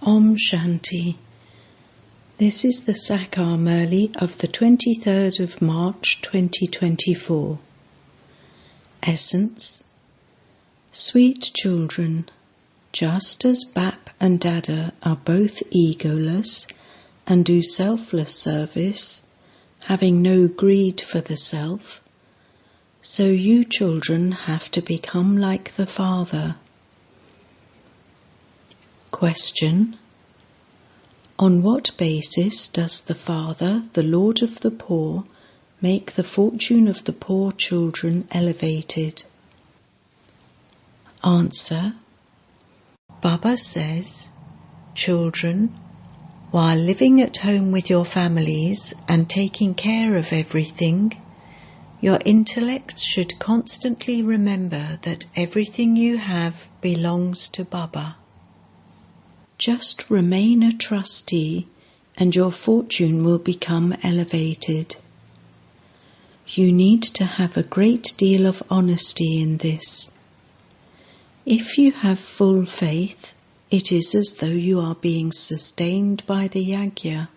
Om Shanti. This is the Sakar Murli of the 23rd of March 2024. Essence. Sweet children, just as Bap and Dada are both egoless and do selfless service, having no greed for the self, so you children have to become like the Father. Question. On what basis does the Father, the Lord of the poor, make the fortune of the poor children elevated? Answer. Baba says, children, while living at home with your families and taking care of everything, your intellects should constantly remember that everything you have belongs to Baba. Just remain a trustee and your fortune will become elevated. You need to have a great deal of honesty in this. If you have full faith, it is as though you are being sustained by the yajna.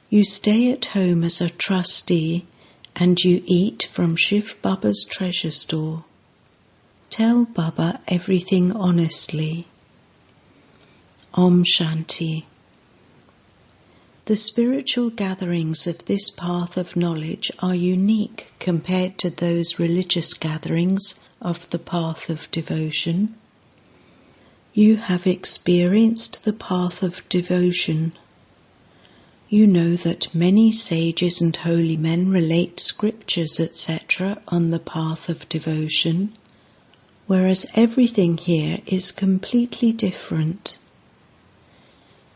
You stay at home as a trustee and you eat from Shiv Baba's treasure store. Tell Baba everything honestly. Om Shanti. The spiritual gatherings of this path of knowledge are unique compared to those religious gatherings of the path of devotion. You have experienced the path of devotion. You know that many sages and holy men relate scriptures, etc. on the path of devotion, whereas everything here is completely different.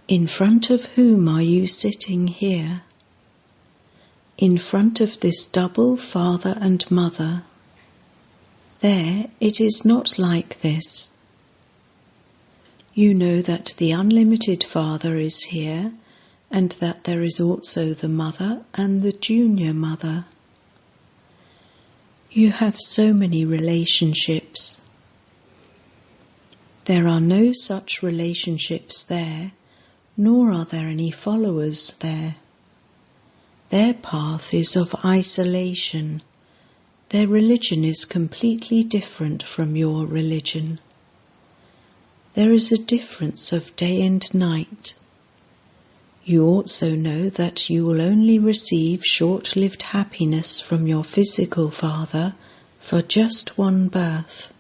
In front of whom are you sitting here? In front of this double father and mother. There it is not like this. You know that the unlimited Father is here and that there is also the mother and the junior mother. You have so many relationships. There are no such relationships there, nor are there any followers there. Their path is of isolation. Their religion is completely different from your religion. There is a difference of day and night. You also know that you will only receive short-lived happiness from your physical father for just one birth.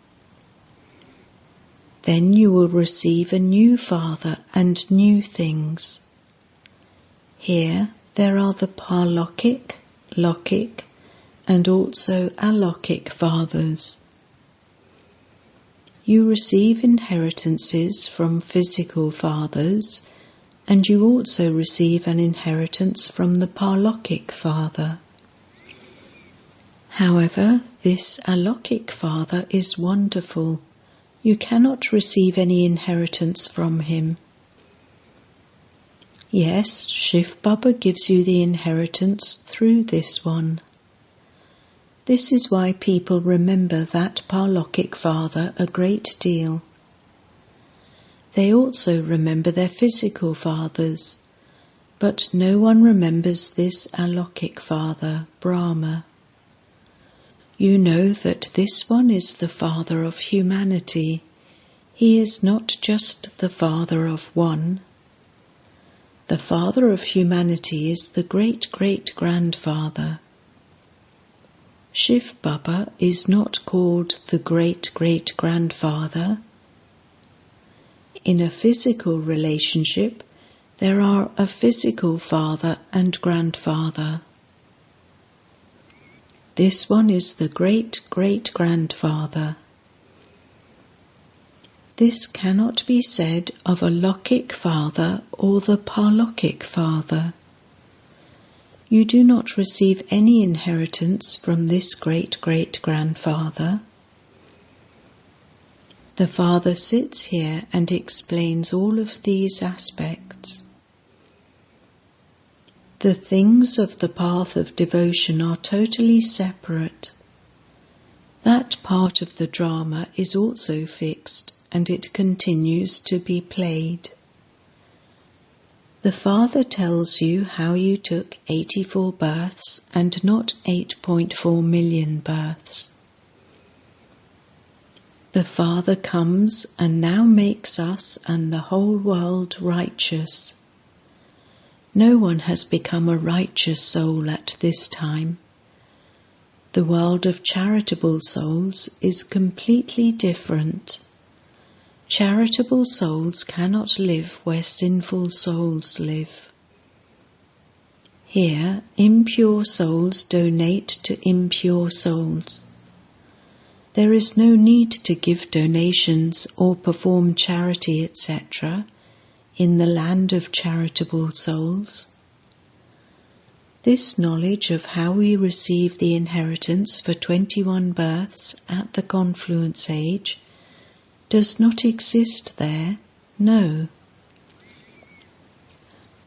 Then you will receive a new father and new things. Here there are the Parlokhic, Lokhic, and also Alokhic fathers. You receive inheritances from physical fathers, and you also receive an inheritance from the Parlokhic father. However, this Alokhic father is wonderful. You cannot receive any inheritance from him. Yes, Shiv Baba gives you the inheritance through this one. This is why people remember that Parlokhic father a great deal. They also remember their physical fathers, but no one remembers this Alokhic father, Brahma. You know that this one is the father of humanity. He is not just the father of one. The father of humanity is the great-great-grandfather. Shiv Baba is not called the great-great-grandfather. In a physical relationship, there are a physical father and grandfather. This one is the great-great-grandfather. This cannot be said of a Lokhic father or the Parlokhic father. You do not receive any inheritance from this great-great-grandfather. The Father sits here and explains all of these aspects. The things of the path of devotion are totally separate. That part of the drama is also fixed and it continues to be played. The Father tells you how you took 84 births and not 8.4 million births. The Father comes and now makes us and the whole world righteous. No one has become a righteous soul at this time. The world of charitable souls is completely different. Charitable souls cannot live where sinful souls live. Here, impure souls donate to impure souls. There is no need to give donations or perform charity, etc., in the land of charitable souls. This knowledge of how we receive the inheritance for 21 births at the confluence age does not exist there, no.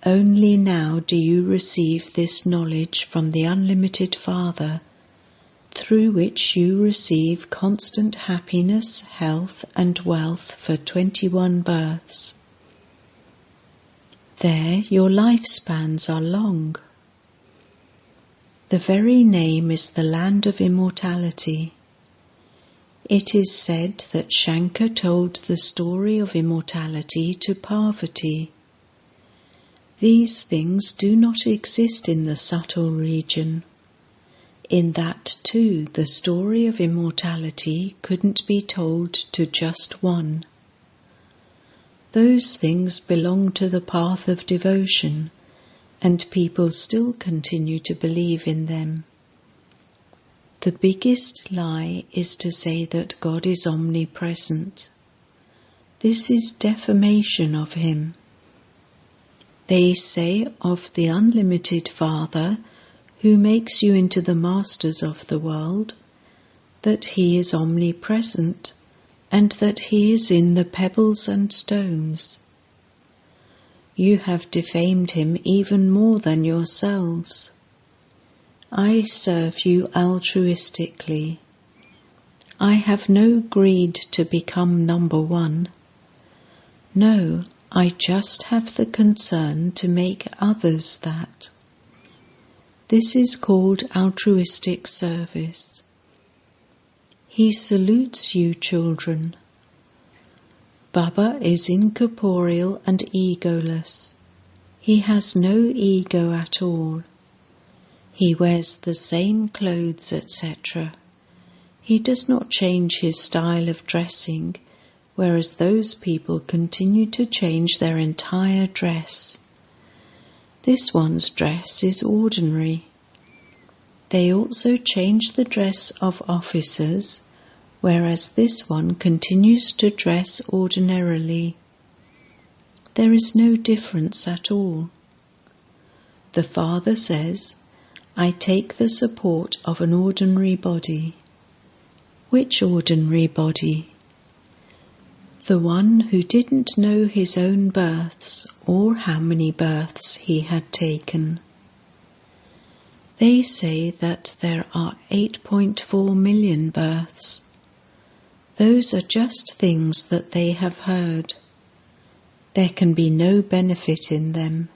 Only now do you receive this knowledge from the unlimited Father, through which you receive constant happiness, health and wealth for 21 births. There your lifespans are long. The very name is the land of immortality. It is said that Shankar told the story of immortality to Parvati. These things do not exist in the subtle region. In that too, the story of immortality couldn't be told to just one. Those things belong to the path of devotion, and people still continue to believe in them. The biggest lie is to say that God is omnipresent. This is defamation of Him. They say of the unlimited Father, who makes you into the masters of the world, that He is omnipresent and that He is in the pebbles and stones. You have defamed Him even more than yourselves. I serve you altruistically. I have no greed to become number one. No, I just have the concern to make others that. This is called altruistic service. He salutes you, children. Baba is incorporeal and egoless. He has no ego at all. He wears the same clothes, etc. He does not change his style of dressing, whereas those people continue to change their entire dress. This one's dress is ordinary. They also change the dress of officers, whereas this one continues to dress ordinarily. There is no difference at all. The Father says, I take the support of an ordinary body. Which ordinary body? The one who didn't know his own births or how many births he had taken. They say that there are 8.4 million births. Those are just things that they have heard. There can be no benefit in them.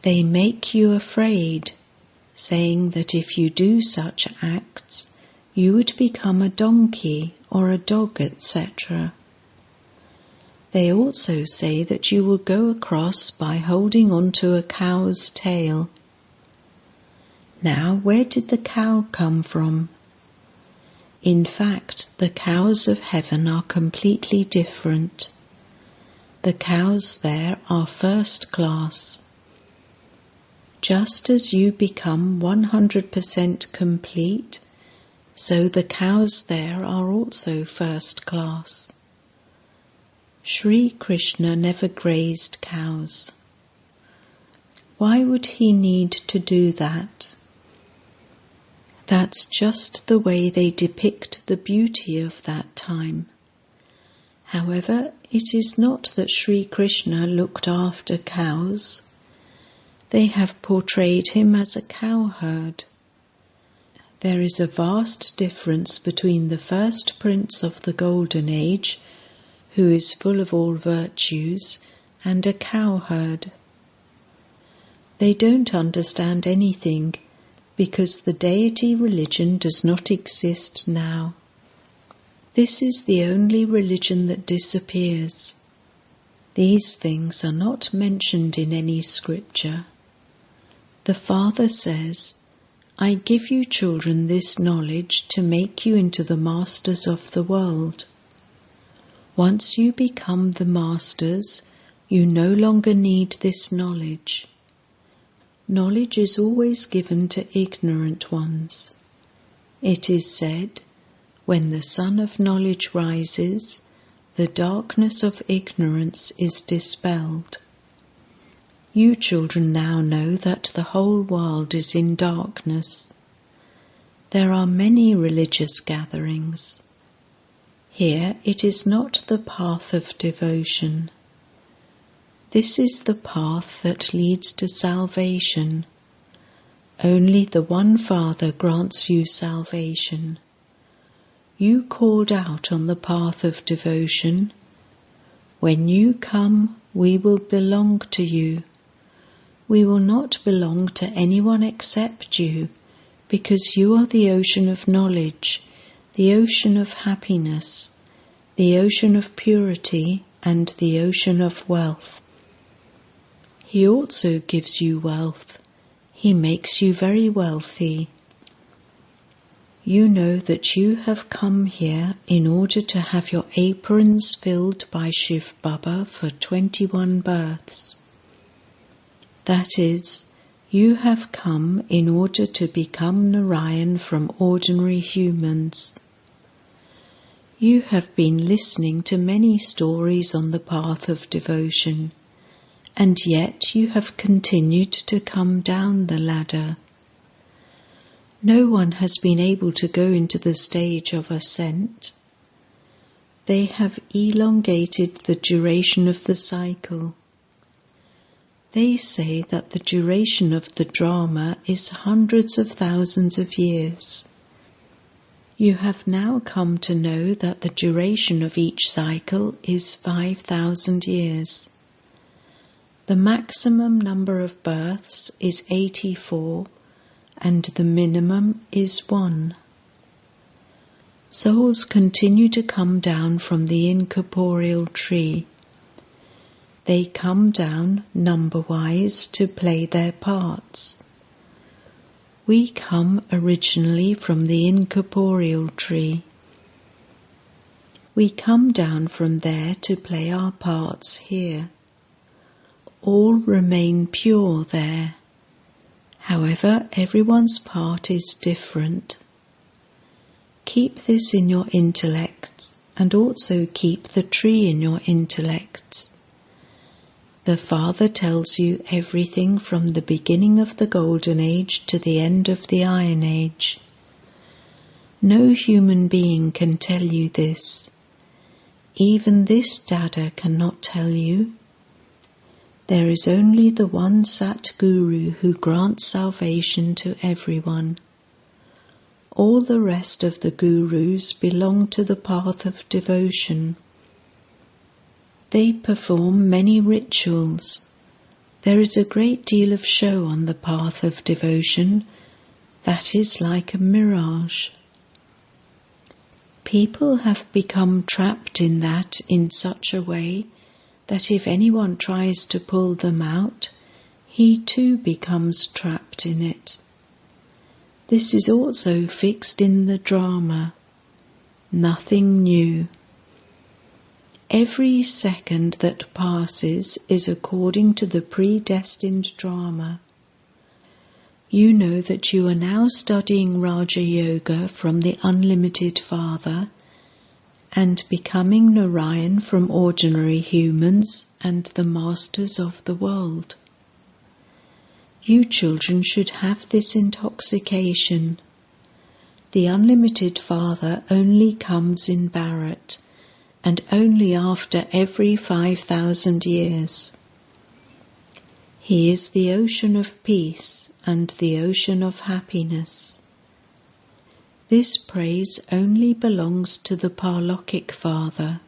They make you afraid, saying that if you do such acts, you would become a donkey or a dog, etc. They also say that you will go across by holding on to a cow's tail. Now, where did the cow come from? In fact, the cows of heaven are completely different. The cows there are first class. Just as you become 100% complete, so the cows there are also first class. Sri Krishna never grazed cows. Why would he need to do that? That's just the way they depict the beauty of that time. However, it is not that Sri Krishna looked after cows. They have portrayed him as a cowherd. There is a vast difference between the first prince of the Golden Age, who is full of all virtues, and a cowherd. They don't understand anything because the deity religion does not exist now. This is the only religion that disappears. These things are not mentioned in any scripture. The Father says, I give you children this knowledge to make you into the masters of the world. Once you become the masters, you no longer need this knowledge. Knowledge is always given to ignorant ones. It is said, when the sun of knowledge rises, the darkness of ignorance is dispelled. You children now know that the whole world is in darkness. There are many religious gatherings. Here it is not the path of devotion. This is the path that leads to salvation. Only the one Father grants you salvation. You called out on the path of devotion. When you come, we will belong to you. We will not belong to anyone except you, because you are the ocean of knowledge, the ocean of happiness, the ocean of purity, and the ocean of wealth. He also gives you wealth. He makes you very wealthy. You know that you have come here in order to have your aprons filled by Shiv Baba for 21 births. That is, you have come in order to become Narayan from ordinary humans. You have been listening to many stories on the path of devotion, and yet you have continued to come down the ladder. No one has been able to go into the stage of ascent. They have elongated the duration of the cycle. They say that the duration of the drama is hundreds of thousands of years. You have now come to know that the duration of each cycle is 5,000 years. The maximum number of births is 84, and the minimum is 1. Souls continue to come down from the incorporeal tree. They come down number-wise to play their parts. We come originally from the incorporeal tree. We come down from there to play our parts here. All remain pure there. However, everyone's part is different. Keep this in your intellects, and also keep the tree in your intellects. The Father tells you everything from the beginning of the Golden Age to the end of the Iron Age. No human being can tell you this. Even this Dada cannot tell you. There is only the one Sat Guru who grants salvation to everyone. All the rest of the Gurus belong to the path of devotion. They perform many rituals. There is a great deal of show on the path of devotion that is like a mirage. People have become trapped in that in such a way that if anyone tries to pull them out, he too becomes trapped in it. This is also fixed in the drama. Nothing new. Every second that passes is according to the predestined drama. You know that you are now studying Raja Yoga from the Unlimited Father and becoming Narayan from ordinary humans and the masters of the world. You children should have this intoxication. The Unlimited Father only comes in Bharat, and only after every 5,000 years. He is the ocean of peace and the ocean of happiness. This praise only belongs to the Parlokic Father.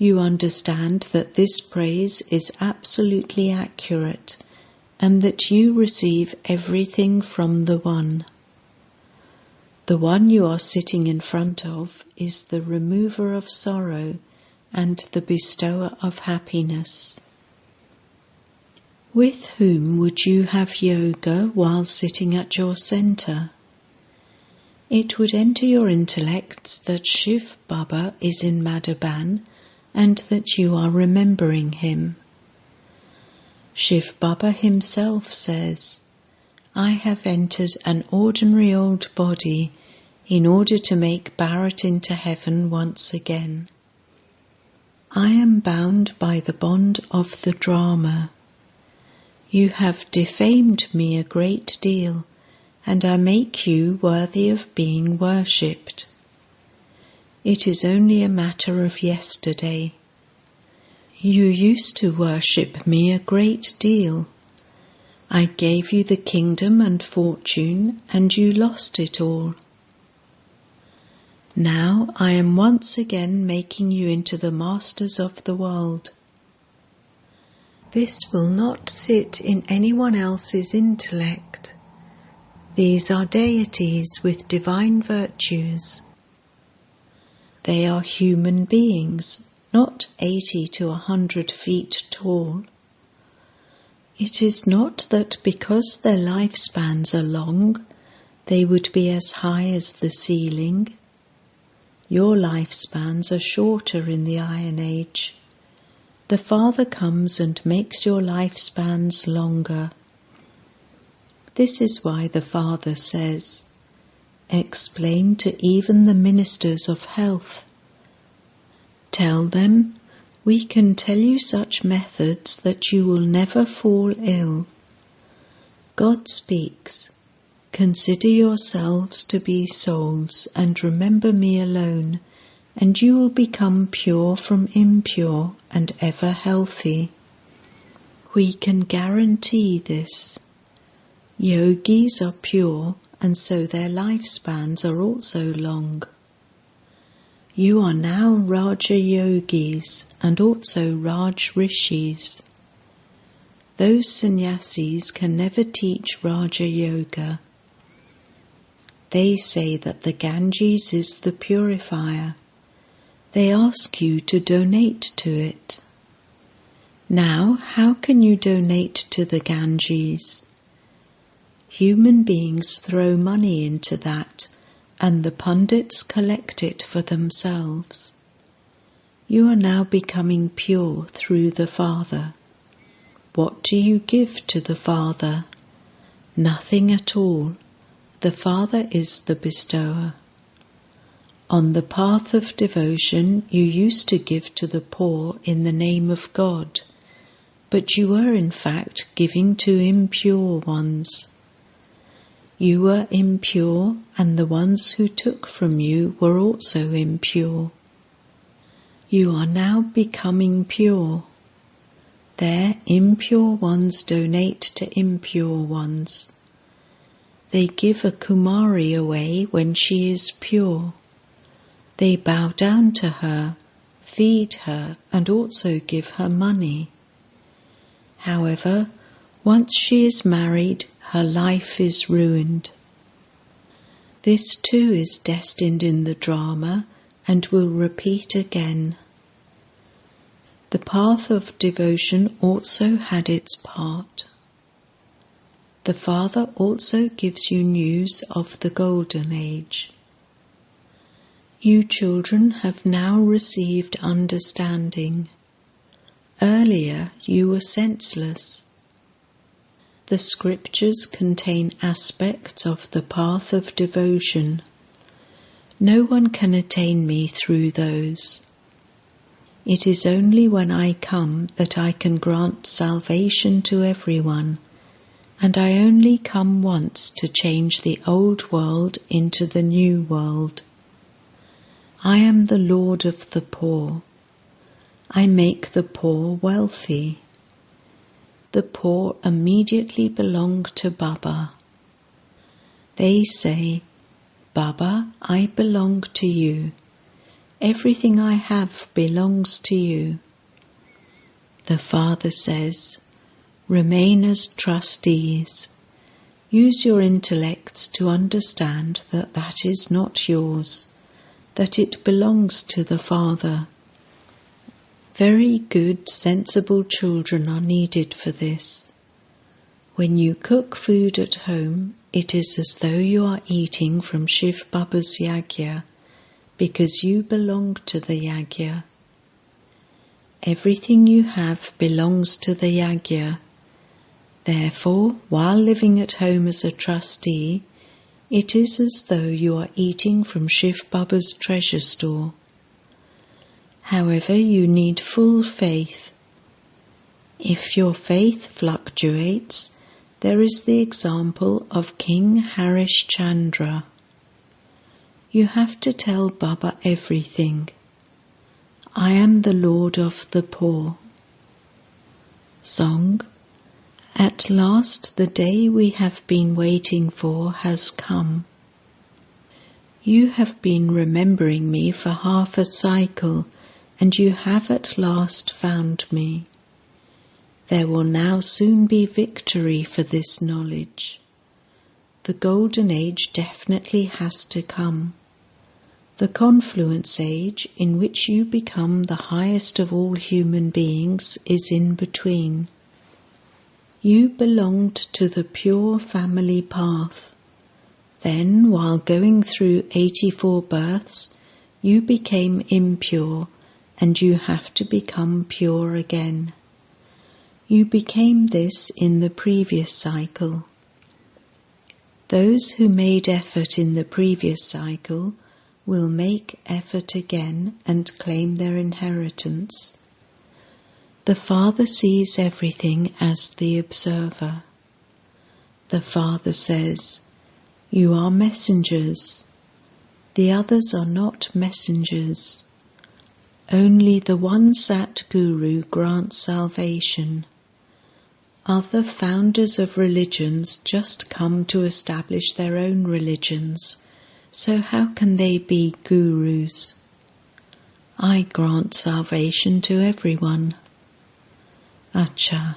You understand that this praise is absolutely accurate and that you receive everything from the One. The One you are sitting in front of is the remover of sorrow and the bestower of happiness. With whom would you have yoga while sitting at your center? It would enter your intellects that Shiv Baba is in Madhaban and that you are remembering him. Shiv Baba himself says, "I have entered an ordinary old body in order to make Bharat into heaven once again. I am bound by the bond of the drama. You have defamed me a great deal, and I make you worthy of being worshipped. It is only a matter of yesterday. You used to worship me a great deal. I gave you the kingdom and fortune, and you lost it all. Now I am once again making you into the masters of the world. This will not sit in anyone else's intellect. These are deities with divine virtues. They are human beings, not 80 to 100 feet tall. It is not that because their lifespans are long, they would be as high as the ceiling. Your lifespans are shorter in the Iron Age. The Father comes and makes your lifespans longer. This is why the Father says, explain to even the ministers of health. Tell them, we can tell you such methods that you will never fall ill. God speaks, consider yourselves to be souls and remember me alone, and you will become pure from impure and ever healthy. We can guarantee this. Yogis are pure, and so their lifespans are also long. You are now Raja Yogis and also Raj Rishis. Those sannyasis can never teach Raja Yoga. They say that the Ganges is the purifier. They ask you to donate to it. Now, how can you donate to the Ganges? Human beings throw money into that, and the pundits collect it for themselves. You are now becoming pure through the Father. What do you give to the Father? Nothing at all. The Father is the bestower. On the path of devotion, you used to give to the poor in the name of God, but you were in fact giving to impure ones. You were impure, and the ones who took from you were also impure. You are now becoming pure. There, impure ones donate to impure ones. They give a Kumari away when she is pure. They bow down to her, feed her, and also give her money. However, once she is married, her life is ruined. This too is destined in the drama and will repeat again. The path of devotion also had its part. The Father also gives you news of the Golden Age. You children have now received understanding. Earlier you were senseless. The scriptures contain aspects of the path of devotion. No one can attain me through those. It is only when I come that I can grant salvation to everyone, and I only come once to change the old world into the new world. I am the Lord of the poor. I make the poor wealthy. The poor immediately belong to Baba. They say, Baba, I belong to you. everything I have belongs to you. The Father says, remain as trustees. Use your intellects to understand that that is not yours, that it belongs to the Father. Very good, sensible children are needed for this. When you cook food at home, it is as though you are eating from Shiv Baba's yagya, because you belong to the yagya. Everything you have belongs to the yagya. Therefore, while living at home as a trustee, it is as though you are eating from Shiv Baba's treasure store. However, you need full faith. If your faith fluctuates, there is the example of King Harish Chandra. You have to tell Baba everything. I am the Lord of the poor. Song. At last the day we have been waiting for has come. You have been remembering me for half a cycle, and you have at last found me. There will now soon be victory for this knowledge. The golden age definitely has to come. The confluence age, in which you become the highest of all human beings, is in between. You belonged to the pure family path. Then, while going through 84 births, you became impure, and you have to become pure again. You became this in the previous cycle. Those who made effort in the previous cycle will make effort again and claim their inheritance. The Father sees everything as the observer. The Father says, you are messengers. The others are not messengers. Only the one Sat Guru grants salvation. Other founders of religions just come to establish their own religions, so how can they be gurus? I grant salvation to everyone. Acha.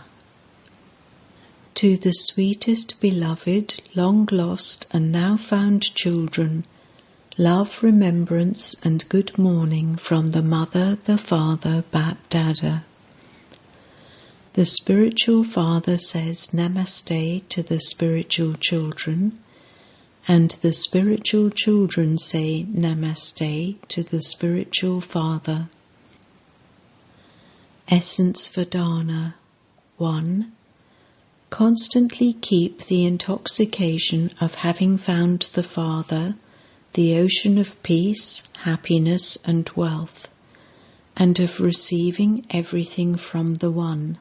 To the sweetest beloved, long lost and now found children, love, remembrance and good morning from the Mother, the Father, Bap Dada. The spiritual father says Namaste to the spiritual children, and the spiritual children say Namaste to the spiritual father. Essence Vedana 1. Constantly keep the intoxication of having found the Father, the ocean of peace, happiness and wealth, and of receiving everything from the One.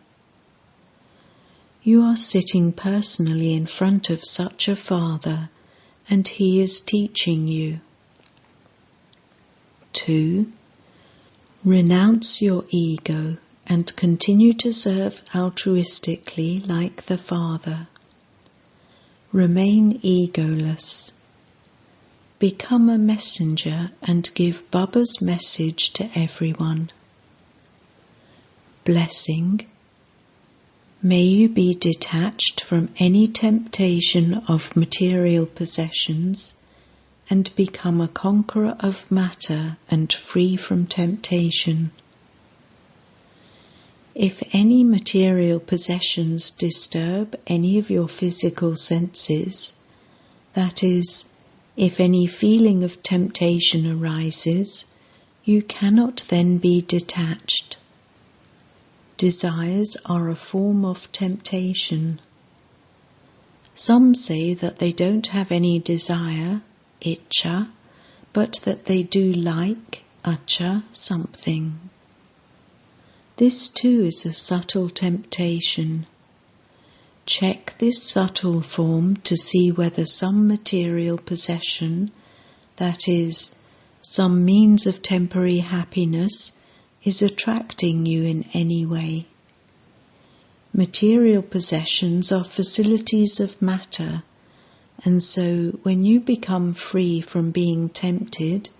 You are sitting personally in front of such a Father, and He is teaching you. 2. Renounce your ego and continue to serve altruistically like the Father. Remain egoless. Become a messenger and give Baba's message to everyone. Blessing. May you be detached from any temptation of material possessions and become a conqueror of matter and free from temptation. If any material possessions disturb any of your physical senses, that is, if any feeling of temptation arises, you cannot then be detached. Desires are a form of temptation. Some say that they don't have any desire, itcha, but that they do like, acha, something. This too is a subtle temptation. Check this subtle form to see whether some material possession, that is, some means of temporary happiness, is attracting you in any way. Material possessions are facilities of matter, and so when you become free from being tempted,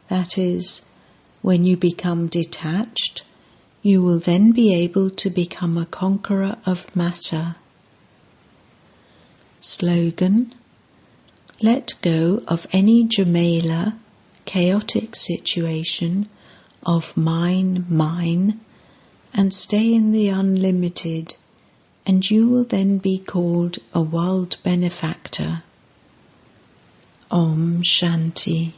that is, When you become detached, you will then be able to become a conqueror of matter. Slogan: let go of any Jamela, chaotic situation of mine, and stay in the unlimited, and you will then be called a world benefactor. Om Shanti.